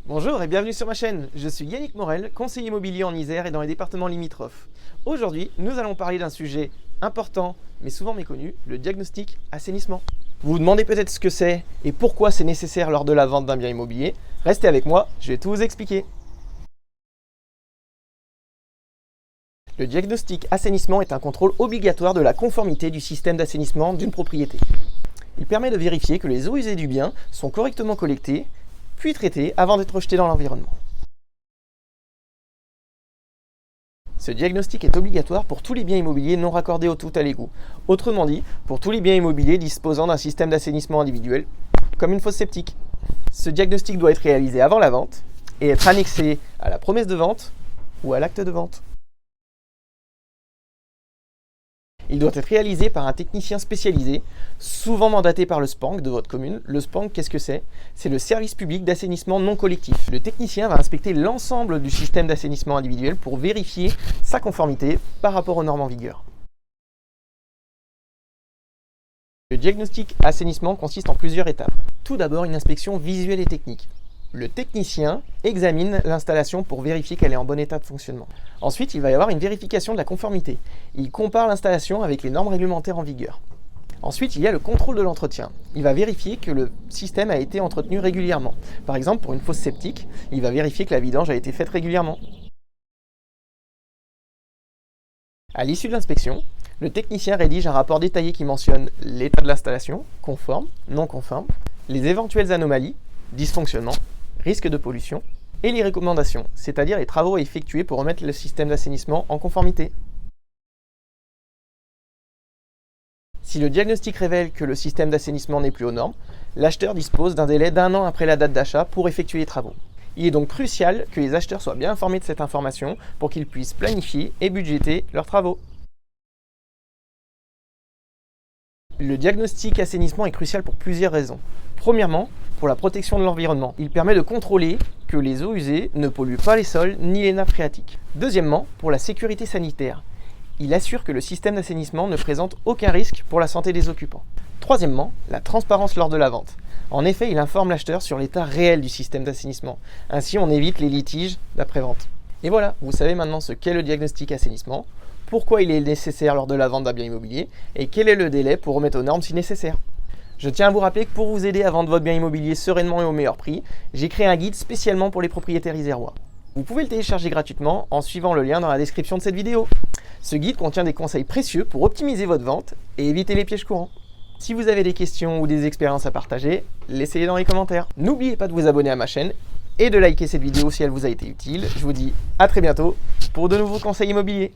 Bonjour et bienvenue sur ma chaîne, je suis Yannick Morel, conseiller immobilier en Isère et dans les départements limitrophes. Aujourd'hui, nous allons parler d'un sujet important mais souvent méconnu, le diagnostic assainissement. Vous vous demandez peut-être ce que c'est et pourquoi c'est nécessaire lors de la vente d'un bien immobilier. Restez avec moi, je vais tout vous expliquer. Le diagnostic assainissement est un contrôle obligatoire de la conformité du système d'assainissement d'une propriété. Il permet de vérifier que les eaux usées du bien sont correctement collectées puis traitées avant d'être rejetées dans l'environnement. Ce diagnostic est obligatoire pour tous les biens immobiliers non raccordés au tout à l'égout. Autrement dit, pour tous les biens immobiliers disposant d'un système d'assainissement individuel, comme une fosse septique. Ce diagnostic doit être réalisé avant la vente et être annexé à la promesse de vente ou à l'acte de vente. Il doit être réalisé par un technicien spécialisé, souvent mandaté par le SPANC de votre commune. Le SPANC, qu'est-ce que c'est? C'est le service public d'assainissement non collectif. Le technicien va inspecter l'ensemble du système d'assainissement individuel pour vérifier sa conformité par rapport aux normes en vigueur. Le diagnostic assainissement consiste en plusieurs étapes. Tout d'abord, une inspection visuelle et technique. Le technicien examine l'installation pour vérifier qu'elle est en bon état de fonctionnement. Ensuite, il va y avoir une vérification de la conformité. Il compare l'installation avec les normes réglementaires en vigueur. Ensuite, il y a le contrôle de l'entretien. Il va vérifier que le système a été entretenu régulièrement. Par exemple, pour une fosse septique, il va vérifier que la vidange a été faite régulièrement. À l'issue de l'inspection, le technicien rédige un rapport détaillé qui mentionne l'état de l'installation, conforme, non conforme, les éventuelles anomalies, dysfonctionnements, risques de pollution, et les recommandations, c'est-à-dire les travaux à effectuer pour remettre le système d'assainissement en conformité. Si le diagnostic révèle que le système d'assainissement n'est plus aux normes, l'acheteur dispose d'un délai d'1 an après la date d'achat pour effectuer les travaux. Il est donc crucial que les acheteurs soient bien informés de cette information pour qu'ils puissent planifier et budgéter leurs travaux. Le diagnostic assainissement est crucial pour plusieurs raisons. Premièrement, pour la protection de l'environnement. Il permet de contrôler que les eaux usées ne polluent pas les sols ni les nappes phréatiques. Deuxièmement, pour la sécurité sanitaire. Il assure que le système d'assainissement ne présente aucun risque pour la santé des occupants. Troisièmement, la transparence lors de la vente. En effet, il informe l'acheteur sur l'état réel du système d'assainissement. Ainsi, on évite les litiges d'après-vente. Et voilà, vous savez maintenant ce qu'est le diagnostic assainissement, pourquoi il est nécessaire lors de la vente d'un bien immobilier et quel est le délai pour remettre aux normes si nécessaire. Je tiens à vous rappeler que pour vous aider à vendre votre bien immobilier sereinement et au meilleur prix, j'ai créé un guide spécialement pour les propriétaires isérois. Vous pouvez le télécharger gratuitement en suivant le lien dans la description de cette vidéo. Ce guide contient des conseils précieux pour optimiser votre vente et éviter les pièges courants. Si vous avez des questions ou des expériences à partager, laissez-les dans les commentaires. N'oubliez pas de vous abonner à ma chaîne et de liker cette vidéo si elle vous a été utile. Je vous dis à très bientôt pour de nouveaux conseils immobiliers.